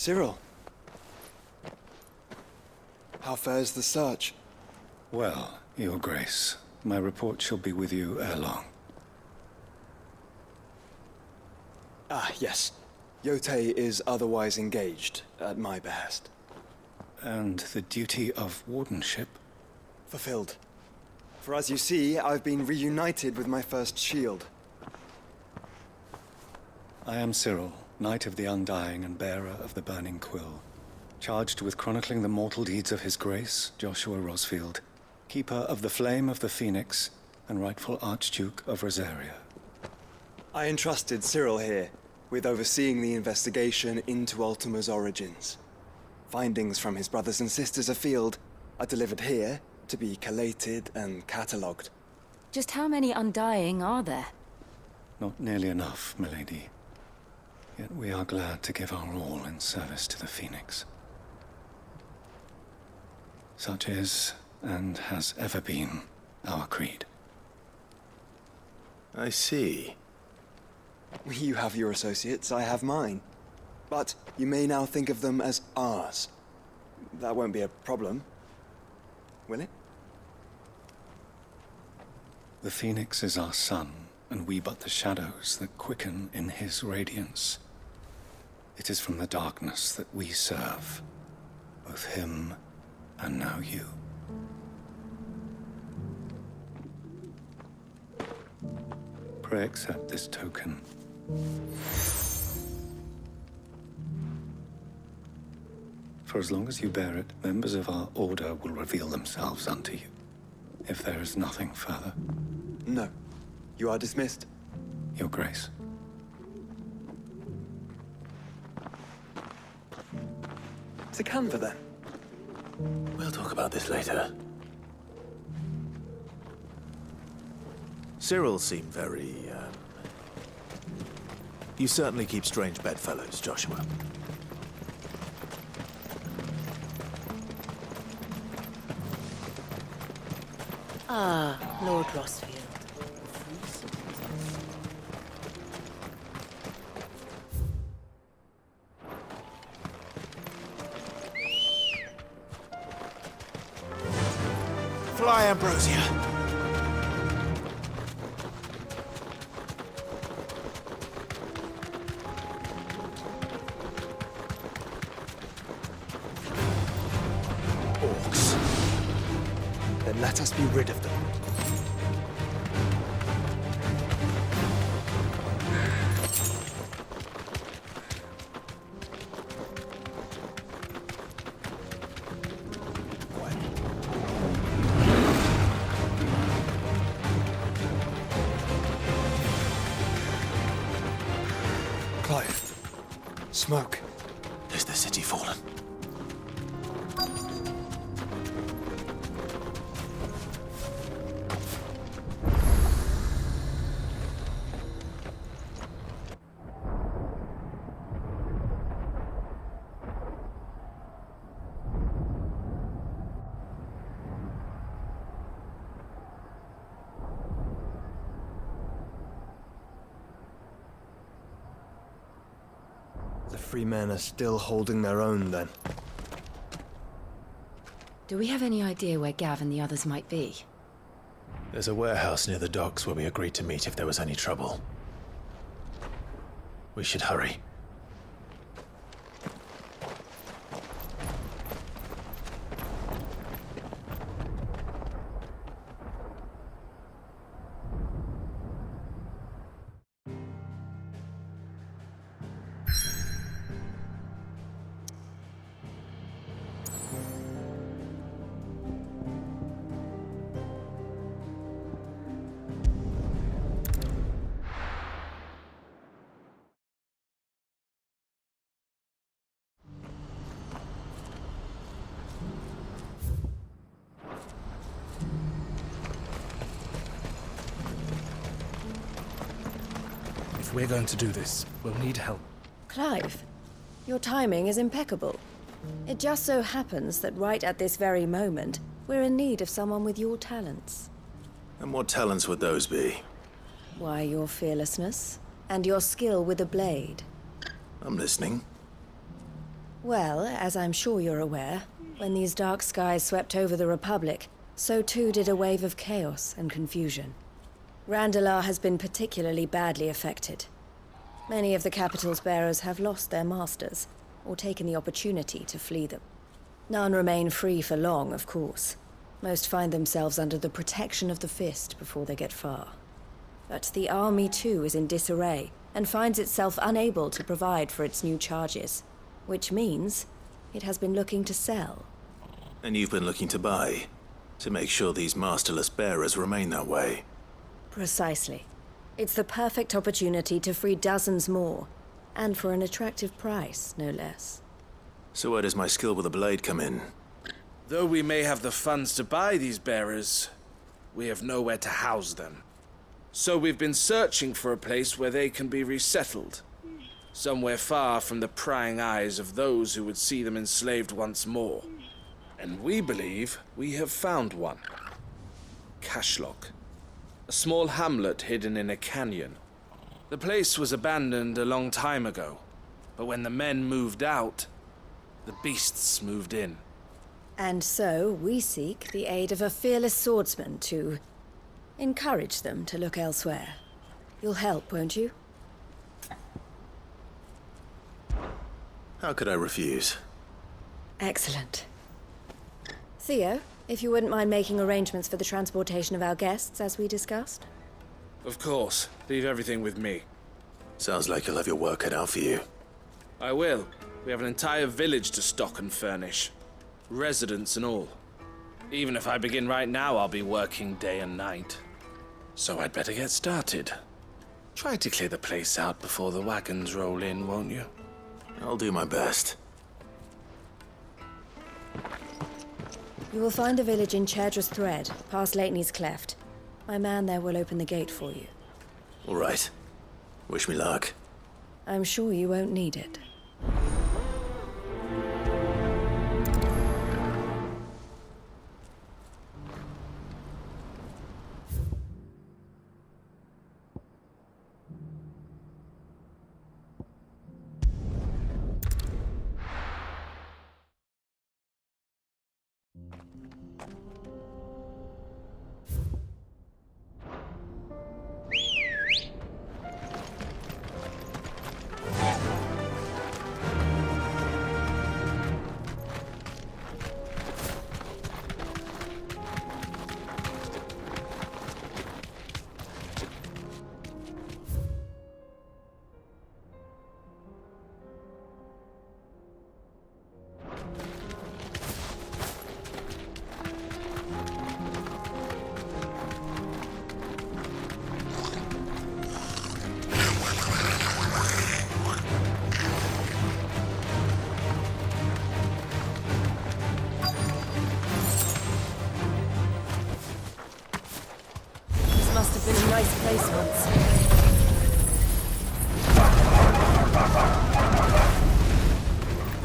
Cyril. How fares the search? Well, Your Grace, my report shall be with you ere long. Ah, yes. Yotei is otherwise engaged, at my behest. And the duty of wardenship? Fulfilled. For as you see, I've been reunited with my first shield. I am Cyril, Knight of the Undying and bearer of the Burning Quill, charged with chronicling the mortal deeds of His Grace, Joshua Rosfield, Keeper of the Flame of the Phoenix, and rightful Archduke of Rosaria. I entrusted Cyril here with overseeing the investigation into Ultima's origins. Findings from his brothers and sisters afield are delivered here to be collated and catalogued. Just how many Undying are there? Not nearly enough, milady. Yet we are glad to give our all in service to the Phoenix. Such is, and has ever been, our creed. I see. You have your associates, I have mine. But you may now think of them as ours. That won't be a problem, will it? The Phoenix is our sun, and we but the shadows that quicken in his radiance. It is from the darkness that we serve, both him and now you. Pray accept this token. For as long as you bear it, members of our order will reveal themselves unto you, if there is nothing further. No. You are dismissed. Your Grace. To Canva, then. We'll talk about this later. Cyril seemed very, You certainly keep strange bedfellows, Joshua. Ah, Lord Rosfield. Fly, Ambrosia! Orcs. Then let us be rid of them. Clive. Smoke. Is the city fallen? The free men are still holding their own, then. Do we have any idea where Gav and the others might be? There's a warehouse near the docks where we agreed to meet if there was any trouble. We should hurry. If we're going to do this, we'll need help. Clive, your timing is impeccable. It just so happens that right at this very moment, we're in need of someone with your talents. And what talents would those be? Why, your fearlessness, and your skill with a blade. I'm listening. Well, as I'm sure you're aware, when these dark skies swept over the Republic, so too did a wave of chaos and confusion. Randalar has been particularly badly affected. Many of the capital's bearers have lost their masters, or taken the opportunity to flee them. None remain free for long, of course. Most find themselves under the protection of the Fist before they get far. But the army too is in disarray, and finds itself unable to provide for its new charges. Which means it has been looking to sell. And you've been looking to buy, to make sure these masterless bearers remain that way. Precisely. It's the perfect opportunity to free dozens more, and for an attractive price, no less. So where does my skill with a blade come in? Though we may have the funds to buy these bearers, we have nowhere to house them. So we've been searching for a place where they can be resettled. Somewhere far from the prying eyes of those who would see them enslaved once more. And we believe we have found one. Cashlock. A small hamlet hidden in a canyon. The place was abandoned a long time ago, but when the men moved out, the beasts moved in. And so we seek the aid of a fearless swordsman to encourage them to look elsewhere. You'll help, won't you? How could I refuse? Excellent. Theo, if you wouldn't mind making arrangements for the transportation of our guests, as we discussed. Of course. Leave everything with me. Sounds like you'll have your work cut out for you. I will. We have an entire village to stock and furnish. Residents and all. Even if I begin right now, I'll be working day and night. So I'd better get started. Try to clear the place out before the wagons roll in, won't you? I'll do my best. You will find the village in Chairdra's Thread, past Lateney's Cleft. My man there will open the gate for you. All right. Wish me luck. I'm sure you won't need it. Must have been a nice place once.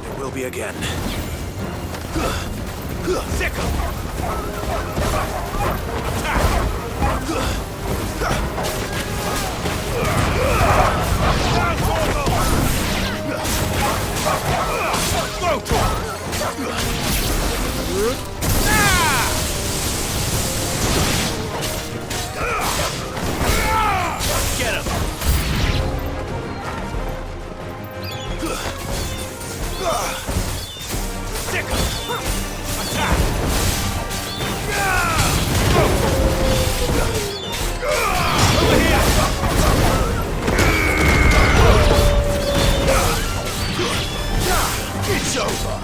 It will be again. Get him! Stick him! Attack! Over here! It's over!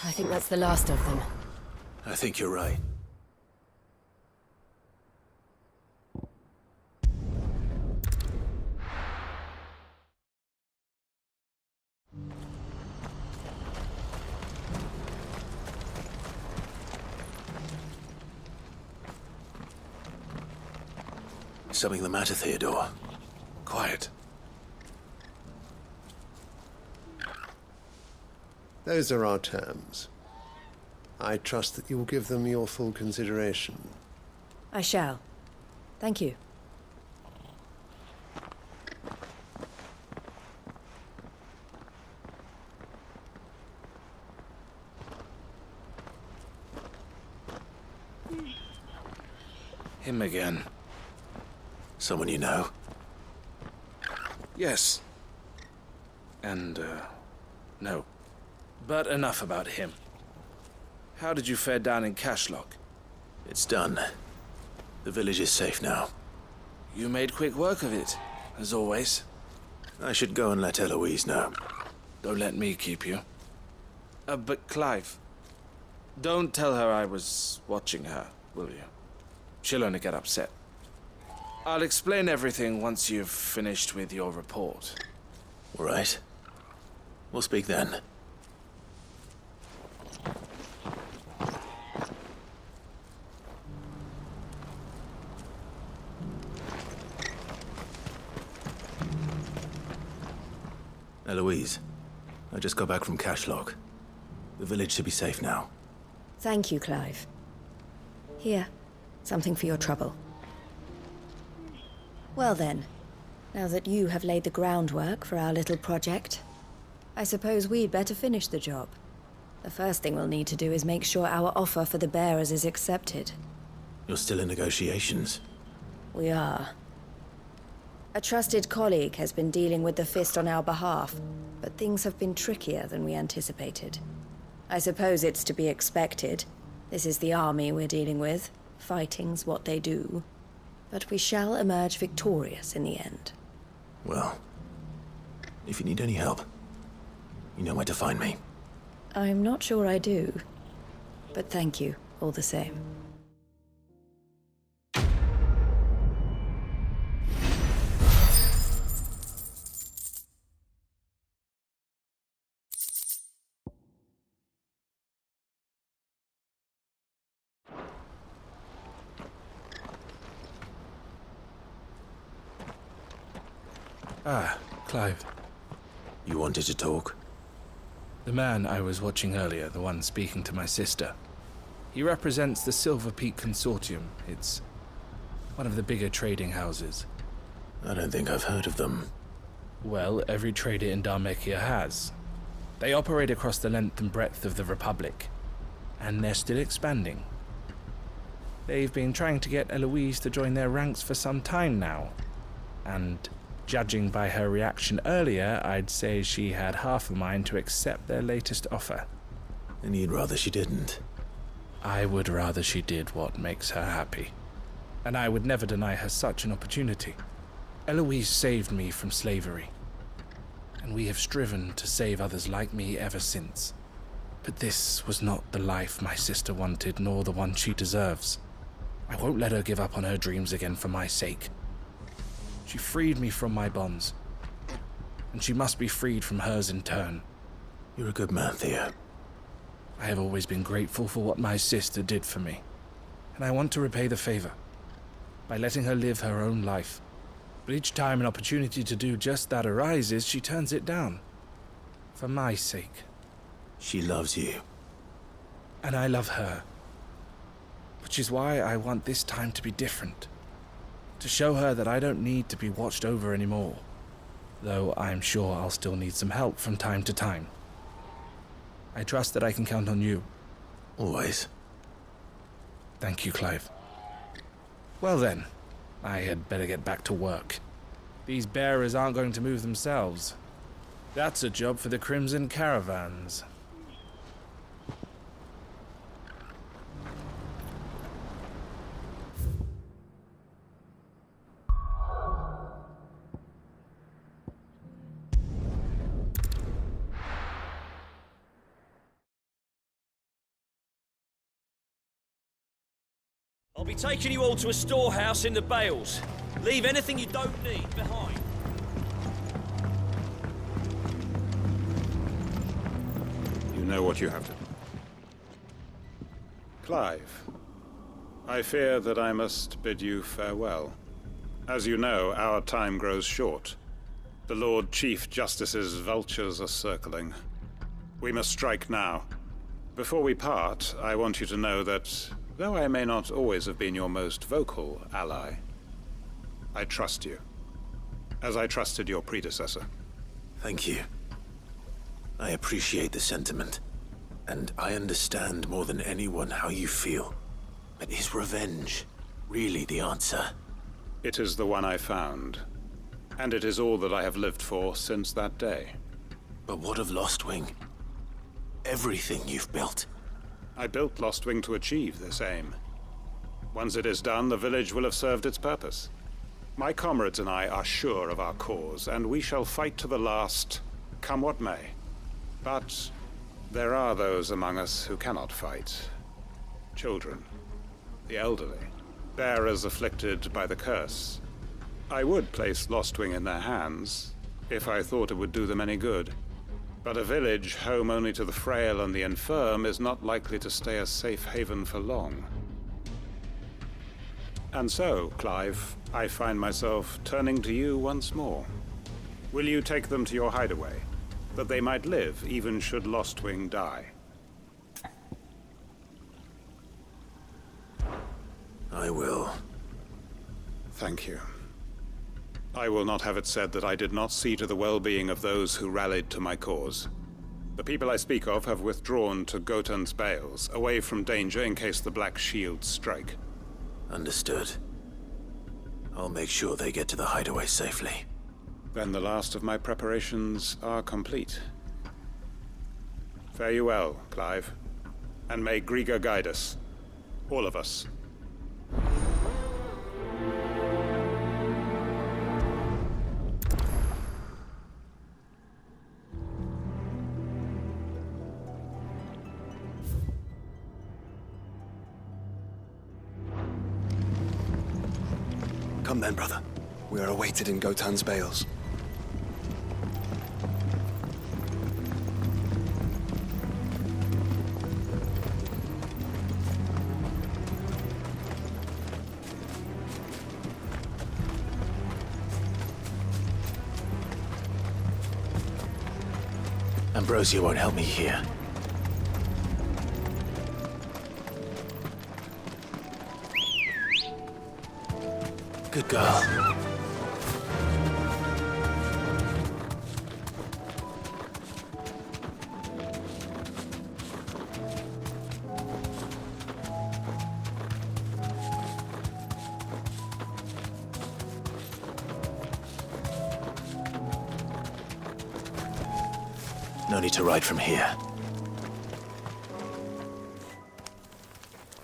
I think that's the last of them. I think you're right. Something the matter, Theodore? Quiet. Those are our terms. I trust that you will give them your full consideration. I shall. Thank you. Him again. Someone you know? Yes. And, no. But enough about him. How did you fare down in Cashlock? It's done. The village is safe now. You made quick work of it, as always. I should go and let Eloise know. Don't let me keep you. But Clive, don't tell her I was watching her, will you? She'll only get upset. I'll explain everything once you've finished with your report. All right. We'll speak then. Eloise, I just got back from Cashlock. The village should be safe now. Thank you, Clive. Here, something for your trouble. Well then, now that you have laid the groundwork for our little project, I suppose we'd better finish the job. The first thing we'll need to do is make sure our offer for the bearers is accepted. You're still in negotiations? We are. A trusted colleague has been dealing with the Fist on our behalf, but things have been trickier than we anticipated. I suppose it's to be expected. This is the army we're dealing with. Fighting's what they do. But we shall emerge victorious in the end. Well, if you need any help, you know where to find me. I'm not sure I do. But thank you, all the same. Ah, Clive. You wanted to talk? The man I was watching earlier, the one speaking to my sister. He represents the Silver Peak Consortium. It's one of the bigger trading houses. I don't think I've heard of them. Well, every trader in Dharmekia has. They operate across the length and breadth of the Republic, and they're still expanding. They've been trying to get Eloise to join their ranks for some time now, and judging by her reaction earlier, I'd say she had half a mind to accept their latest offer. And you'd rather she didn't? I would rather she did what makes her happy. And I would never deny her such an opportunity. Eloise saved me from slavery, and we have striven to save others like me ever since. But this was not the life my sister wanted, nor the one she deserves. I won't let her give up on her dreams again for my sake. She freed me from my bonds, and she must be freed from hers in turn. You're a good man, Theo. I have always been grateful for what my sister did for me, and I want to repay the favor by letting her live her own life. But each time an opportunity to do just that arises, she turns it down. For my sake. She loves you. And I love her. Which is why I want this time to be different. To show her that I don't need to be watched over anymore. Though I'm sure I'll still need some help from time to time. I trust that I can count on you. Always. Thank you, Clive. Well then, I had better get back to work. These bearers aren't going to move themselves. That's a job for the Crimson Caravans. I'll be taking you all to a storehouse in the Bales. Leave anything you don't need behind. You know what you have to do. Clive, I fear that I must bid you farewell. As you know, our time grows short. The Lord Chief Justice's vultures are circling. We must strike now. Before we part, I want you to know that, though I may not always have been your most vocal ally, I trust you, as I trusted your predecessor. Thank you. I appreciate the sentiment, and I understand more than anyone how you feel. But is revenge really the answer? It is the one I found, and it is all that I have lived for since that day. But what of Lostwing? Everything you've built. I built Lostwing to achieve this aim. Once it is done, the village will have served its purpose. My comrades and I are sure of our cause, and we shall fight to the last, come what may. But there are those among us who cannot fight. Children, the elderly, bearers afflicted by the curse. I would place Lostwing in their hands, if I thought it would do them any good. But a village home only to the frail and the infirm is not likely to stay a safe haven for long. And so, Clive, I find myself turning to you once more. Will you take them to your hideaway, that they might live even should Lostwing die? I will. Thank you. I will not have it said that I did not see to the well-being of those who rallied to my cause. The people I speak of have withdrawn to Gotan's Bales, away from danger in case the Black Shields strike. Understood. I'll make sure they get to the hideaway safely. Then the last of my preparations are complete. Fare you well, Clive. And may Griga guide us. All of us. Come then, brother. We are awaited in Gotan's Bales. Ambrosia won't help me here. Good girl. No need to ride from here.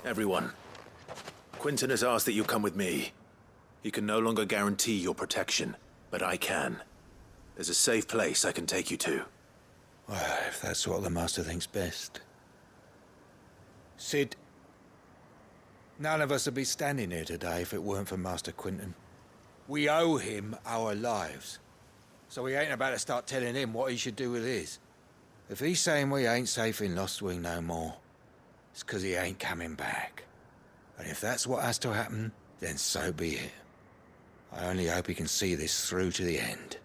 Everyone, Quinton has asked that you come with me. He can no longer guarantee your protection, but I can. There's a safe place I can take you to. Well, if that's what the Master thinks best. Sid, none of us would be standing here today if it weren't for Master Quinton. We owe him our lives. So we ain't about to start telling him what he should do with his. If he's saying we ain't safe in Lostwing no more, it's 'cause he ain't coming back. And if that's what has to happen, then so be it. I only hope he can see this through to the end.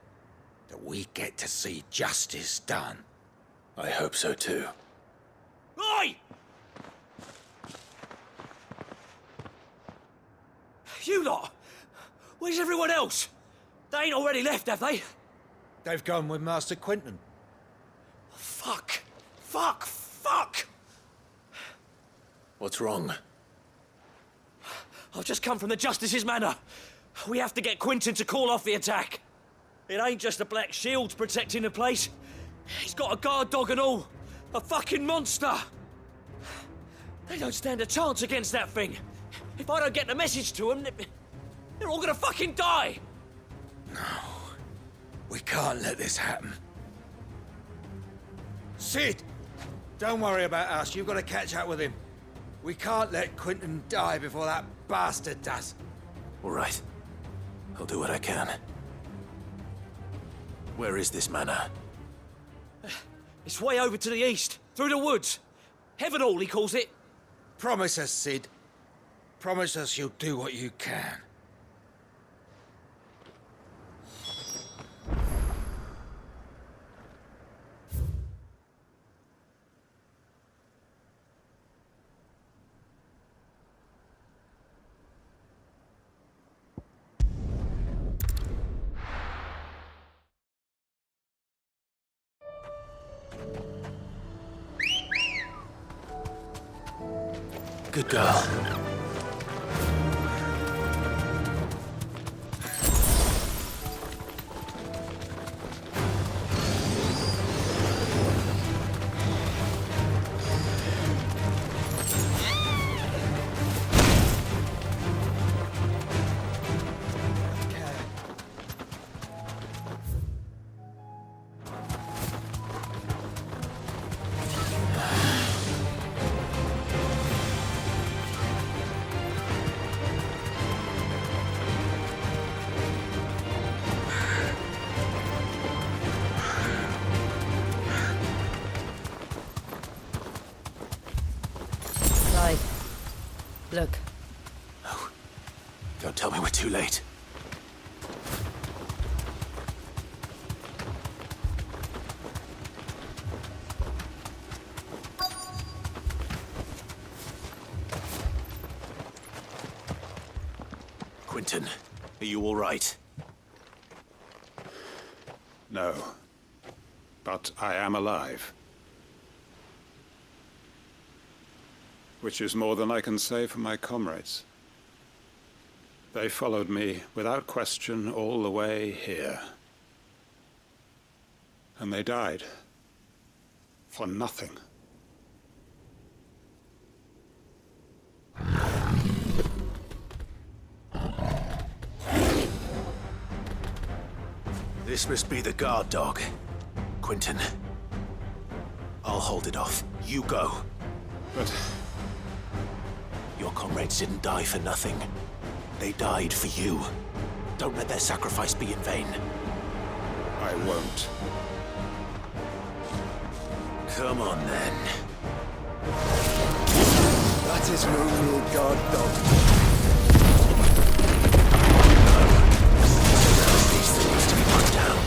That we get to see justice done. I hope so too. Oi! You lot! Where's everyone else? They ain't already left, have they? They've gone with Master Quinton. Fuck! Fuck! Fuck! What's wrong? I've just come from the Justice's manor. We have to get Quinton to call off the attack. It ain't just the Black Shields protecting the place. He's got a guard dog and all. A fucking monster. They don't stand a chance against that thing. If I don't get the message to them, they're all gonna fucking die. No. We can't let this happen. Sid! Don't worry about us. You've got to catch up with him. We can't let Quinton die before that bastard does. All right. I'll do what I can. Where is this manor? It's way over to the east, through the woods. Heavenhall, he calls it. Promise us, Sid. Promise us you'll do what you can. Good girl. Look. No. Don't tell me we're too late. Quinton, are you all right? No. But I am alive. Which is more than I can say for my comrades. They followed me without question all the way here. And they died. For nothing. This must be the guard dog. Quinton. I'll hold it off. You go. But your comrades didn't die for nothing. They died for you. Don't let their sacrifice be in vain. I won't. Come on, then. That is no real guard dog. These things to be put down.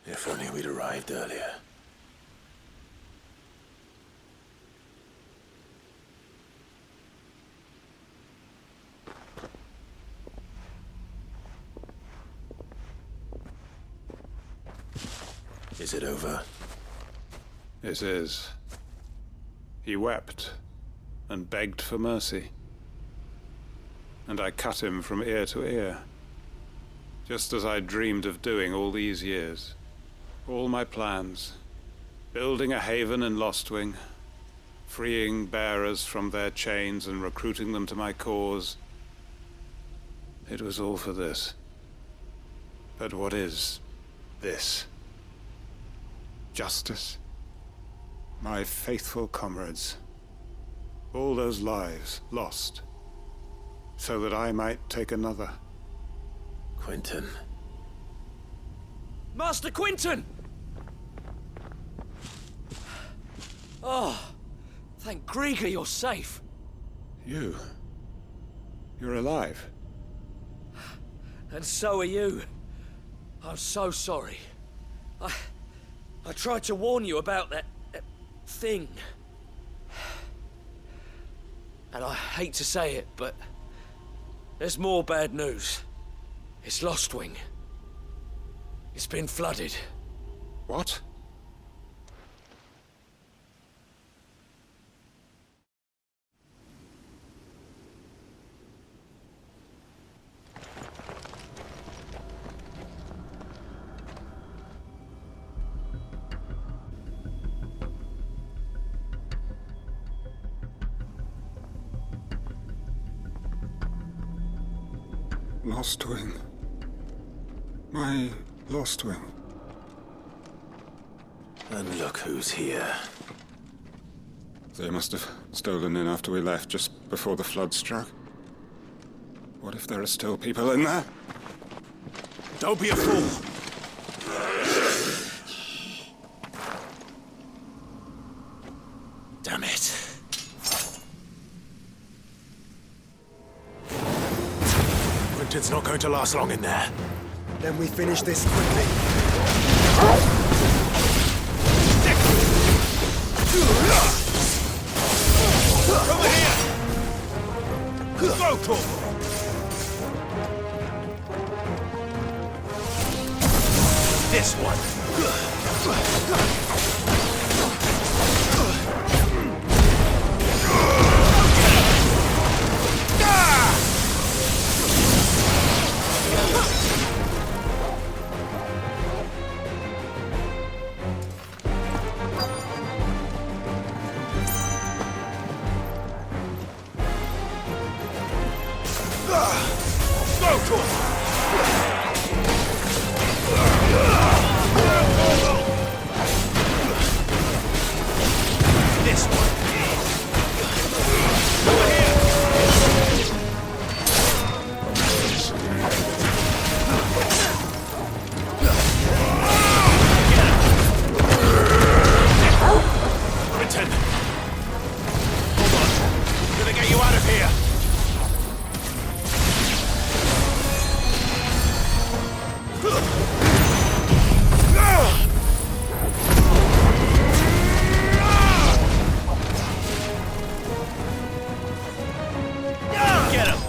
If only we'd arrived earlier. Is it over? It is. He wept and begged for mercy. And I cut him from ear to ear. Just as I dreamed of doing all these years. All my plans. Building a haven in Lostwing. Freeing bearers from their chains and recruiting them to my cause. It was all for this. But what is this? Justice? My faithful comrades. All those lives lost. So that I might take another. Quinton. Master Quinton! Oh, thank Grieger you're safe. You're alive. And so are you. I'm so sorry. I tried to warn you about that thing. And I hate to say it, but there's more bad news. It's Lostwing. It's been flooded. What? Lostwing. My Lostwing. And look who's here. They must have stolen in after we left, just before the flood struck. What if there are still people in there? Don't be a fool! Damn it. Quinton's not going to last long in there. Then we finish this quickly. Over here! Go, Corporal! This one! This one! Over here! Quinton! Hold on. I'm gonna get you out of here! Get him!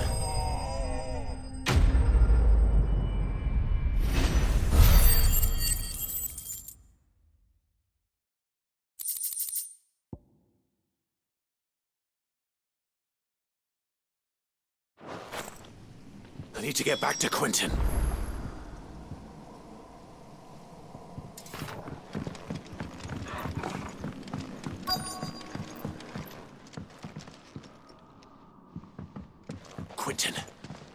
I need to get back to Quinton. Quinton!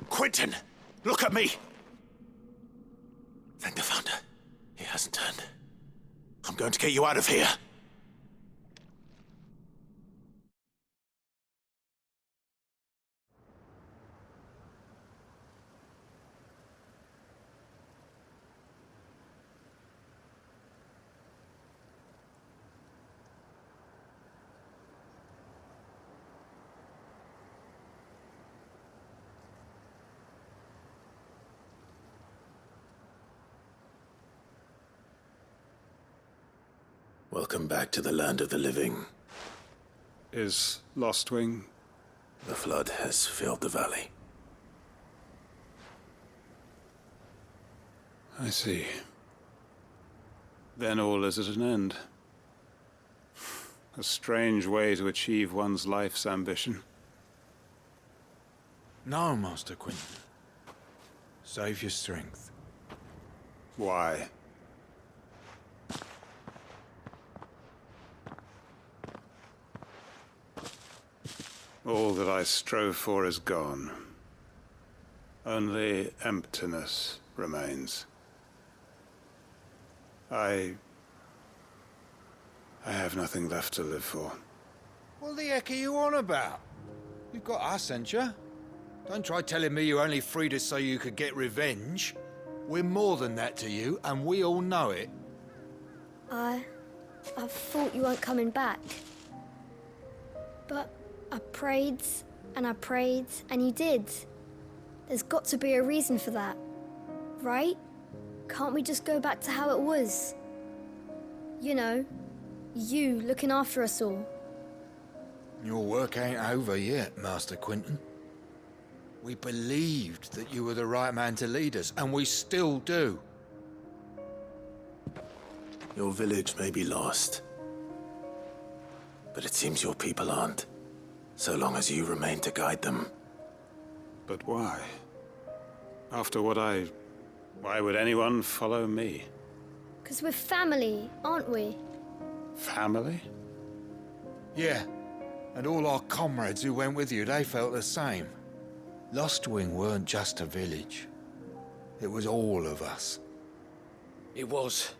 Quinton! Look at me! Thank the Founder. He hasn't turned. I'm going to get you out of here. Welcome back to the land of the living. Is Lostwing? The flood has filled the valley. I see. Then all is at an end. A strange way to achieve one's life's ambition. No, Master Quinton. Save your strength. Why? All that I strove for is gone. Only emptiness remains. I have nothing left to live for. What the heck are you on about? You've got us, ain't you? Don't try telling me you only freed us so you could get revenge. We're more than that to you, and we all know it. I thought you weren't coming back. But I prayed, and you did. There's got to be a reason for that, right? Can't we just go back to how it was? You know, you looking after us all. Your work ain't over yet, Master Quinton. We believed that you were the right man to lead us, and we still do. Your village may be lost, but it seems your people aren't, so long as you remain to guide them. But why? After what why would anyone follow me? 'Cause we're family, aren't we? Family? Yeah, and all our comrades who went with you, they felt the same. Lostwing weren't just a village. It was all of us. It was.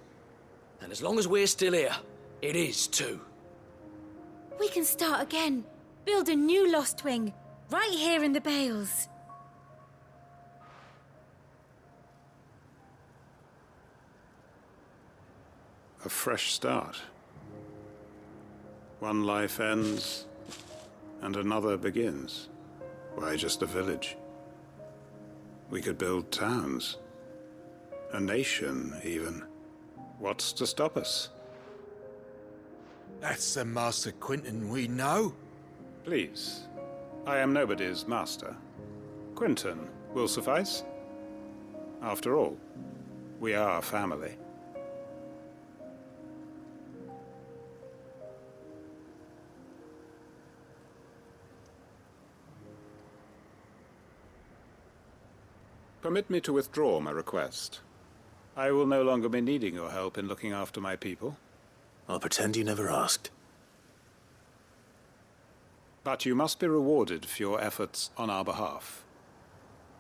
And as long as we're still here, it is too. We can start again. Build a new Lostwing, right here in the Bales. A fresh start. One life ends, and another begins. Why just a village? We could build towns. A nation, even. What's to stop us? That's the Master Quinton we know. Please. I am nobody's master. Quinton will suffice. After all, we are family. Permit me to withdraw my request. I will no longer be needing your help in looking after my people. I'll pretend you never asked. But you must be rewarded for your efforts on our behalf.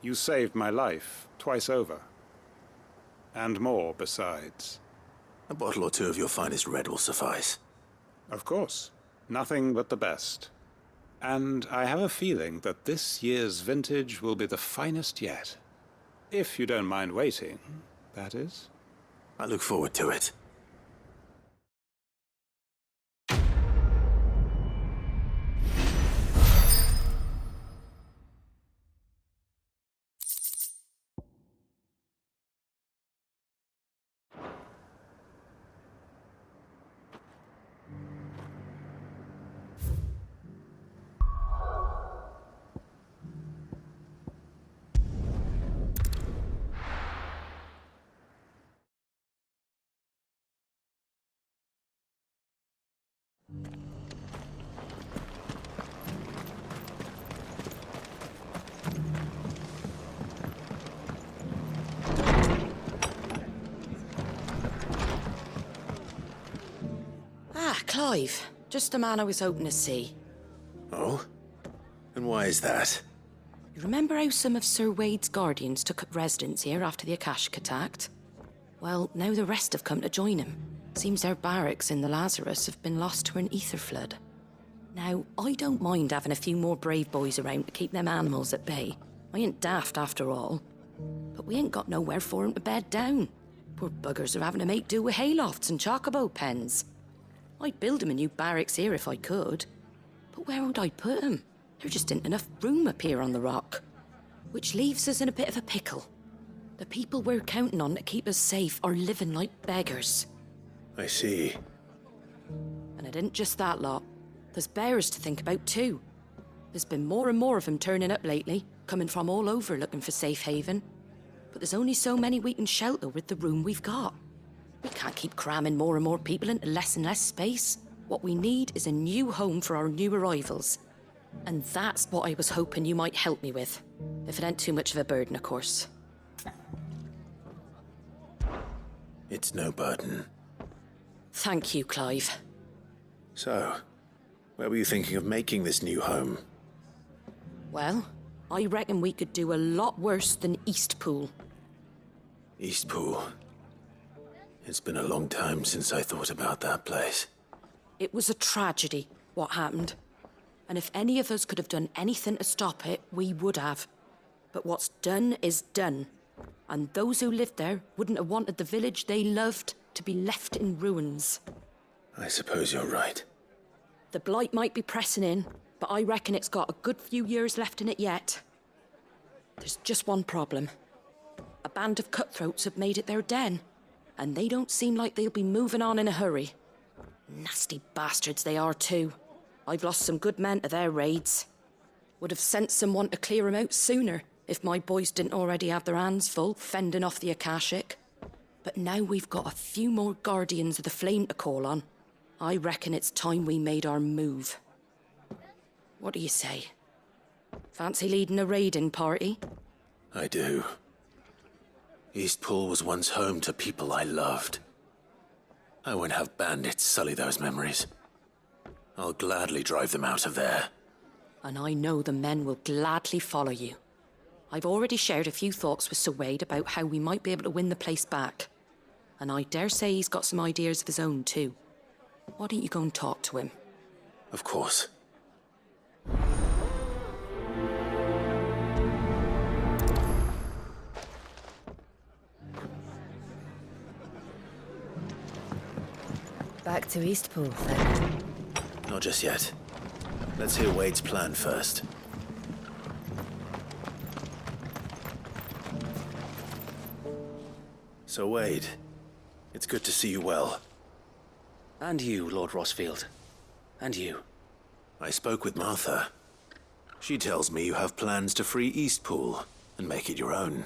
You saved my life twice over. And more besides. A bottle or two of your finest red will suffice. Of course. Nothing but the best. And I have a feeling that this year's vintage will be the finest yet. If you don't mind waiting, that is. I look forward to it. Clive, just the man I was hoping to see. Oh? And why is that? You remember how some of Sir Wade's guardians took up residence here after the Akashic attacked? Well, now the rest have come to join him. Seems their barracks in the Lazarus have been lost to an ether flood. Now, I don't mind having a few more brave boys around to keep them animals at bay. I ain't daft after all. But we ain't got nowhere for 'em to bed down. Poor buggers are having to make do with haylofts and chocobo pens. I'd build 'em a new barracks here if I could. But where would I put 'em? There just isn't enough room up here on the rock. Which leaves us in a bit of a pickle. The people we're counting on to keep us safe are living like beggars. I see. And it isn't just that lot. There's bears to think about too. There's been more and more of them turning up lately, coming from all over looking for safe haven. But there's only so many we can shelter with the room we've got. We can't keep cramming more and more people into less and less space. What we need is a new home for our new arrivals. And that's what I was hoping you might help me with. If it ain't too much of a burden, of course. It's no burden. Thank you, Clive. So, where were you thinking of making this new home? Well, I reckon we could do a lot worse than Eastpool. Eastpool. It's been a long time since I thought about that place. It was a tragedy, what happened. And if any of us could have done anything to stop it, we would have. But what's done is done. And those who lived there wouldn't have wanted the village they loved to be left in ruins. I suppose you're right. The blight might be pressing in, but I reckon it's got a good few years left in it yet. There's just one problem. A band of cutthroats have made it their den, and they don't seem like they'll be moving on in a hurry. Nasty bastards they are too. I've lost some good men to their raids. Would have sent someone to clear 'em out sooner, if my boys didn't already have their hands full fending off the Akashic. But now we've got a few more Guardians of the Flame to call on. I reckon it's time we made our move. What do you say? Fancy leading a raiding party? I do. Eastpool was once home to people I loved. I won't have bandits sully those memories. I'll gladly drive them out of there. And I know the men will gladly follow you. I've already shared a few thoughts with Sir Wade about how we might be able to win the place back. And I dare say he's got some ideas of his own too. Why don't you go and talk to him? Of course. Back to Eastpool, then. Not just yet. Let's hear Wade's plan first. So Wade, it's good to see you well. And you, Lord Rosfield. And you. I spoke with Martha. She tells me you have plans to free Eastpool and make it your own.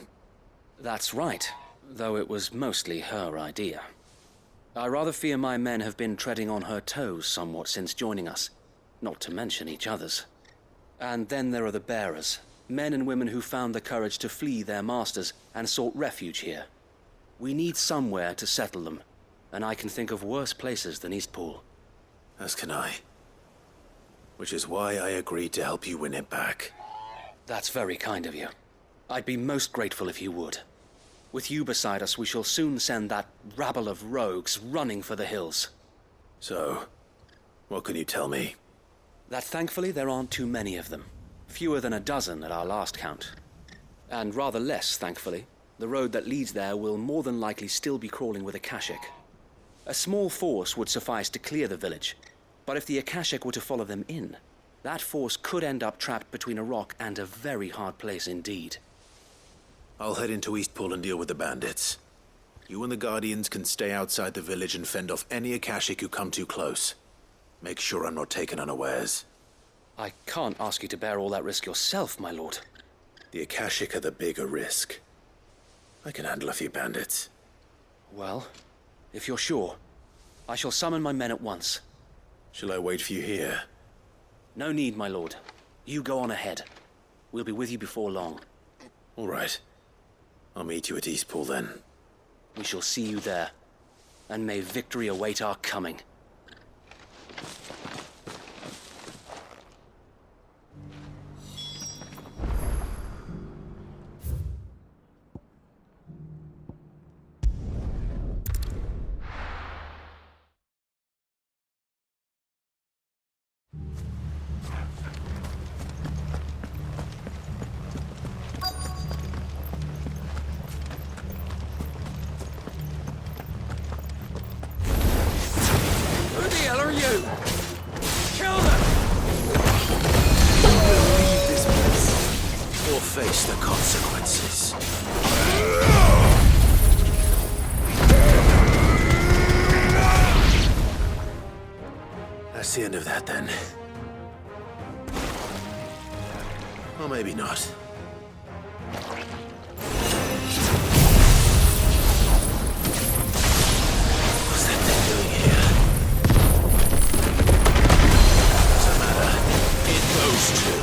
That's right, though it was mostly her idea. I rather fear my men have been treading on her toes somewhat since joining us, not to mention each other's. And then there are the bearers, men and women who found the courage to flee their masters and sought refuge here. We need somewhere to settle them, and I can think of worse places than Eastpool. As can I. Which is why I agreed to help you win it back. That's very kind of you. I'd be most grateful if you would. With you beside us, we shall soon send that rabble of rogues running for the hills. So, what can you tell me? That thankfully there aren't too many of them. Fewer than a dozen at our last count. And rather less, thankfully. The road that leads there will more than likely still be crawling with Akashic. A small force would suffice to clear the village, but if the Akashic were to follow them in, that force could end up trapped between a rock and a very hard place indeed. I'll head into Eastpool and deal with the bandits. You and the Guardians can stay outside the village and fend off any Akashic who come too close. Make sure I'm not taken unawares. I can't ask you to bear all that risk yourself, my lord. The Akashic are the bigger risk. I can handle a few bandits. Well, if you're sure, I shall summon my men at once. Shall I wait for you here? No need, my lord. You go on ahead. We'll be with you before long. All right. I'll meet you at Eastpool then. We shall see you there. And may victory await our coming. Face the consequences. That's the end of that, then. Or maybe not. What's that thing doing here? Doesn't matter. It goes to...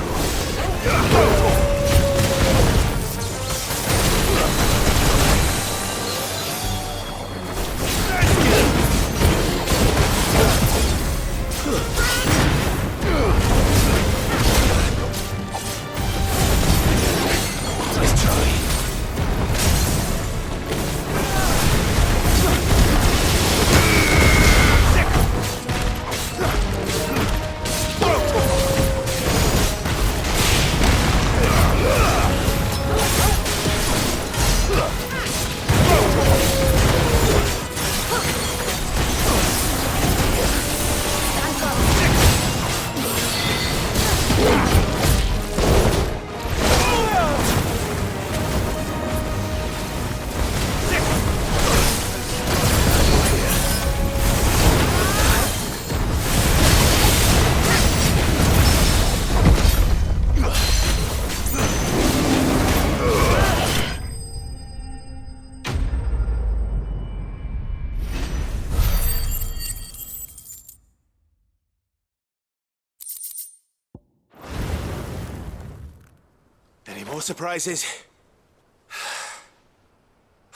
more surprises?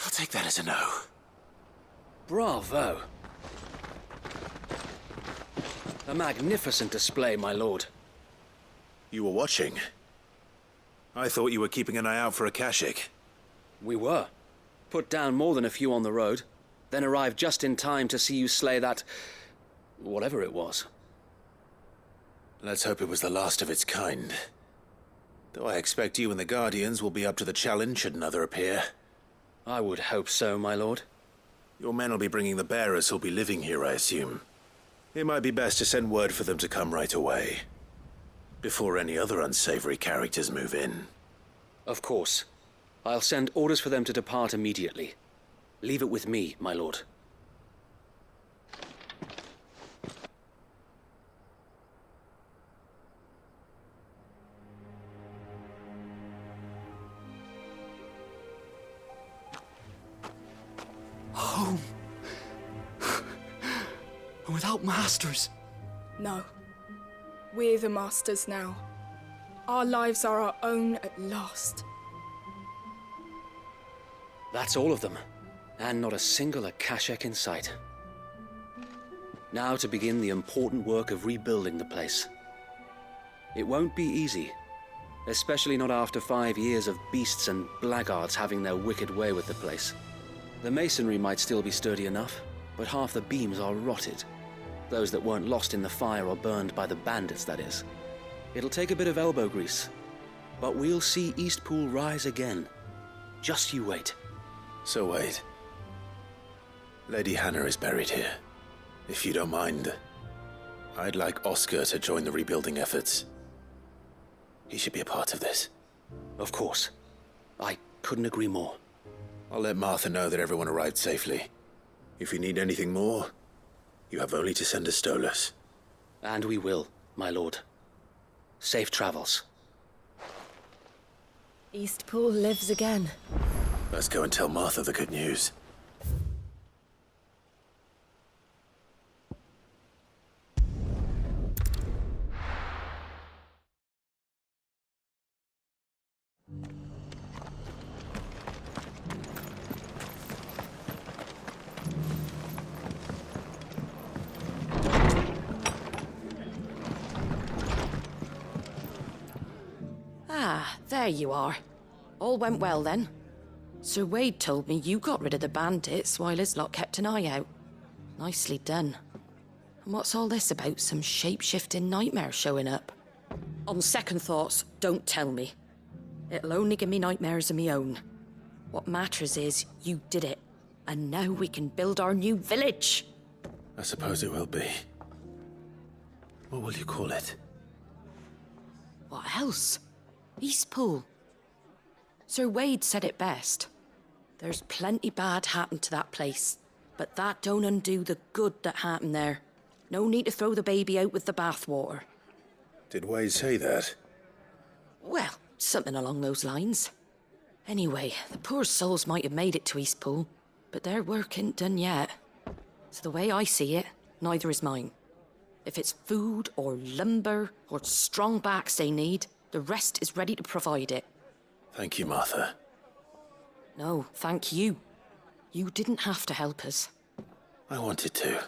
I'll take that as a no. Bravo. A magnificent display, my lord. You were watching. I thought you were keeping an eye out for a Kashik. We were. Put down more than a few on the road, then arrived just in time to see you slay that... whatever it was. Let's hope it was the last of its kind. Though I expect you and the Guardians will be up to the challenge should another appear. I would hope so, my lord. Your men will be bringing the bearers who'll be living here, I assume. It might be best to send word for them to come right away, before any other unsavory characters move in. Of course. I'll send orders for them to depart immediately. Leave it with me, my lord. Home. And without masters. No. We're the masters now. Our lives are our own at last. That's all of them. And not a single Akashek in sight. Now to begin the important work of rebuilding the place. It won't be easy. Especially not after 5 years of beasts and blackguards having their wicked way with the place. The masonry might still be sturdy enough, but half the beams are rotted. Those that weren't lost in the fire or burned by the bandits, that is. It'll take a bit of elbow grease, but we'll see Eastpool rise again. Just you wait. So wait. Lady Hannah is buried here. If you don't mind, I'd like Oscar to join the rebuilding efforts. He should be a part of this. Of course. I couldn't agree more. I'll let Martha know that everyone arrived safely. If you need anything more, you have only to send a Stolas. And we will, my lord. Safe travels. Eastpool lives again. Let's go and tell Martha the good news. Ah, there you are. All went well then. Sir Wade told me you got rid of the bandits while his lot kept an eye out. Nicely done. And what's all this about some shape-shifting nightmare showing up? On second thoughts, don't tell me. It'll only give me nightmares of me own. What matters is you did it. And now we can build our new village. I suppose it will be. What will you call it? What else? Eastpool. Sir Wade said it best. There's plenty bad happened to that place, but that don't undo the good that happened there. No need to throw the baby out with the bathwater. Did Wade say that? Well, something along those lines. Anyway, the poor souls might have made it to Eastpool, but their work ain't done yet. So the way I see it, neither is mine. If it's food or lumber or strong backs they need, the rest is ready to provide it. Thank you, Martha. No, thank you. You didn't have to help us. I wanted to.